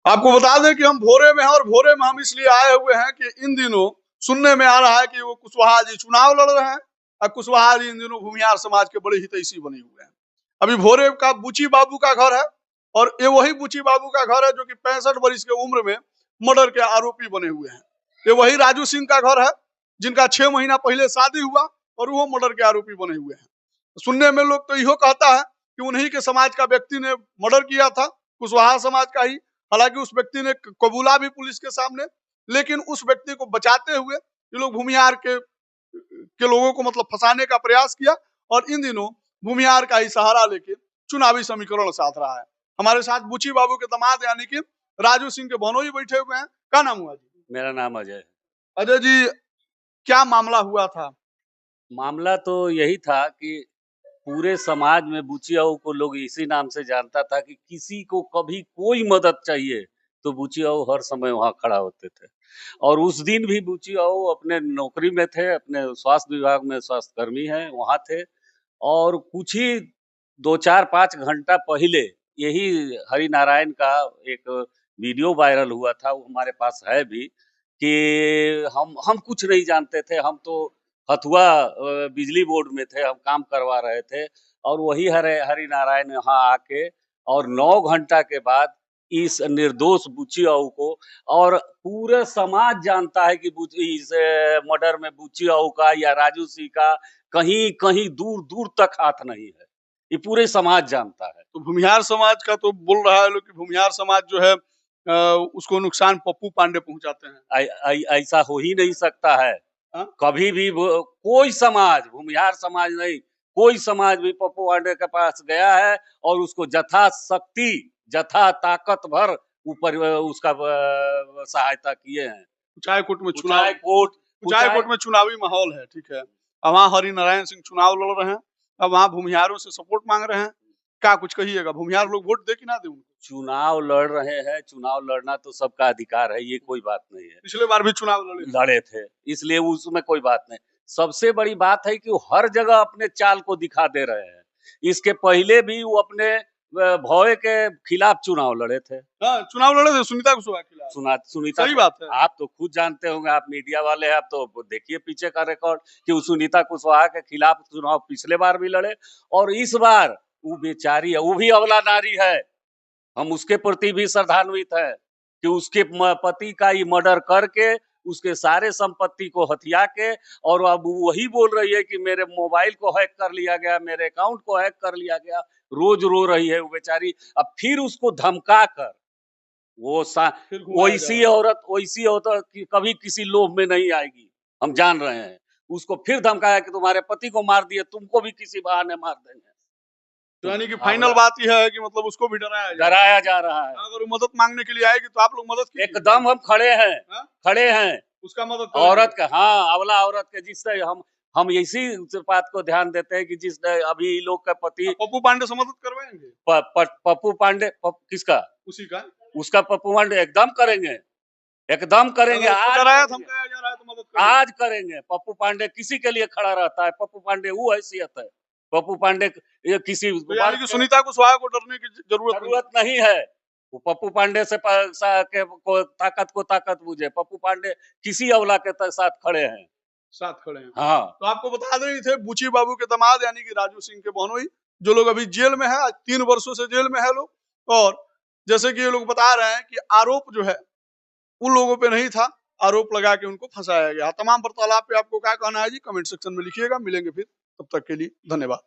आपको बता दें कि हम भोरे में हैं और भोरे में हम इसलिए आए हुए हैं कि इन दिनों सुनने में आ रहा है कि वो कुशवाहा जी चुनाव लड़ रहे हैं और कुशवाहा जी इन दिनों भूमिहार समाज के बड़े हितैषी बने हुए हैं। अभी भोरे का बुची बाबू का घर है और ये वही बुची बाबू का घर है जो कि 65 वर्ष की उम्र में मर्डर के आरोपी बने हुए हैं। ये वही राजू सिंह का घर है जिनका 6 महीना पहले शादी हुआ और वो मर्डर के आरोपी बने हुए हैं। सुनने में लोग तो इहो कहता है कि उन्हीं के समाज का व्यक्ति ने मर्डर किया था, कुशवाहा समाज का ही। हालांकि उस व्यक्ति ने कबूला भी पुलिस के सामने, लेकिन उस व्यक्ति को बचाते हुए ये लोग भूमिहार के लोगों को मतलब फंसाने का प्रयास किया और इन दिनों भूमिहार का ही सहारा लेके चुनावी समीकरण साध रहा है। हमारे साथ बुची बाबू के दामाद यानी कि राजू सिंह के भनोई बैठे हुए हैं। क्या नाम हुआ जी? मेरा नाम अजय है। अजय जी, क्या मामला हुआ था? मामला तो यही था कि पूरे समाज में बुचियाऊ को लोग इसी नाम से जानता था कि किसी को कभी कोई मदद चाहिए तो बुचियाऊ हर समय वहां खड़ा होते थे। और उस दिन भी बुचियाऊ अपने नौकरी में थे, अपने स्वास्थ्य विभाग में स्वास्थ्य कर्मी हैं, वहां थे। और कुछ ही 2-4-5 घंटा पहले यही हरि नारायण का एक वीडियो वायरल हुआ था, वो हमारे पास है भी, कि हम कुछ नहीं जानते थे। हम तो हथुआ बिजली बोर्ड में थे, हम काम करवा रहे थे। और वही हरि नारायण यहाँ आके और 9 घंटा के बाद इस निर्दोष बुचियाऊ को, और पूरे समाज जानता है कि इस मर्डर में बुचियाऊ का या राजू सिंह का कहीं कहीं दूर दूर तक हाथ नहीं है। ये पूरे समाज जानता है। तो भूमिहार समाज का तो बोल रहा है लोग कि भूमिहार समाज जो है उसको नुकसान पप्पू पांडे पहुंचाते हैं। ऐसा हो ही नहीं सकता है। हाँ? कभी भी कोई समाज, भूमिहार समाज नहीं, कोई समाज भी पप्पू पांडे के पास गया है और उसको यथाशक्ति, यथा ताकत भर ऊपर उसका सहायता किए हैं। कुचायकोट में कुचायकोट में चुनावी माहौल है, ठीक है। अब वहाँ हरि नारायण सिंह चुनाव लड़ रहे हैं, अब वहाँ भूमिहारों से सपोर्ट मांग रहे हैं। क्या कुछ कहिएगा, भूमिहार लोग वोट दे कि ना दे उनको? चुनाव लड़ रहे हैं, चुनाव लड़ना तो सबका अधिकार है, ये कोई बात नहीं है। पिछले बार भी चुनाव लड़े थे, इसलिए उसमें कोई बात नहीं। सबसे बड़ी बात है कि वो हर जगह अपने चाल को दिखा दे रहे हैं। इसके पहले भी वो अपने भौए के खिलाफ चुनाव लड़े थे। हाँ, चुनाव लड़े थे सुनीता कुशवाहा के खिलाफ। सुनीता, सही बात है। आप तो खुद जानते होंगे, आप मीडिया वाले हैं, आप तो देखिए पीछे का रिकॉर्ड कि वो सुनीता कुशवाहा के खिलाफ चुनाव पिछले बार भी लड़े। और इस बार वो बेचारी है, वो भी अबला नारी है। हम उसके प्रति भी श्रद्धान्वित है कि उसके पति का ही मर्डर करके उसके सारे संपत्ति को हथिया के, और अब वही बोल रही है कि मेरे मोबाइल को हैक कर लिया गया, मेरे अकाउंट को हैक कर लिया गया। रोज रो रही है वो बेचारी। अब फिर उसको धमका कर वो वैसी औरत की कभी किसी लोभ में नहीं आएगी, हम जान रहे हैं। उसको फिर धमकाया कि तुम्हारे पति को मार दिए, तुमको भी किसी बहाने मार देंगे। तो यानी कि फाइनल बात यह है कि मतलब उसको भी डराया जा रहा है। अगर वो मदद मांगने के लिए आएगी तो आप लोग मदद कीजिए। एकदम हम खड़े हैं। हाँ? खड़े हैं उसका मदद औरत का। हाँ, अबला औरत के, जिससे हम इसी बात को ध्यान देते हैं कि जिस अभी लोग का पति पप्पू पांडे से मदद करवाएंगे। पप्पू पांडे किसका? उसी का। उसका पप्पू पांडे एकदम करेंगे, एकदम करेंगे। आज करेंगे। पप्पू पांडे किसी के लिए खड़ा रहता है। पप्पू पांडे वो हैसियत है। पप्पू पांडे ये किसी तो सुनीता कुशवाहा को डरने की जरूरत नहीं है। वो पप्पू पांडे से ताकत को ताकत बुझे। पप्पू पांडे किसी अवला के साथ खड़े हैं। हाँ। तो आपको बता दें थे बुची बाबू के दामाद यानी कि राजू सिंह के बहनोई, जो लोग अभी जेल में है, 3 वर्षों से जेल में है लोग। और जैसे कि ये लोग बता रहे हैं कि आरोप जो है उन लोगों पे नहीं था, आरोप लगा के उनको फंसाया गया। तमाम वार्तालाप पे आपको क्या कहना है जी, कमेंट सेक्शन में लिखिएगा। मिलेंगे फिर, तब तक के लिए धन्यवाद।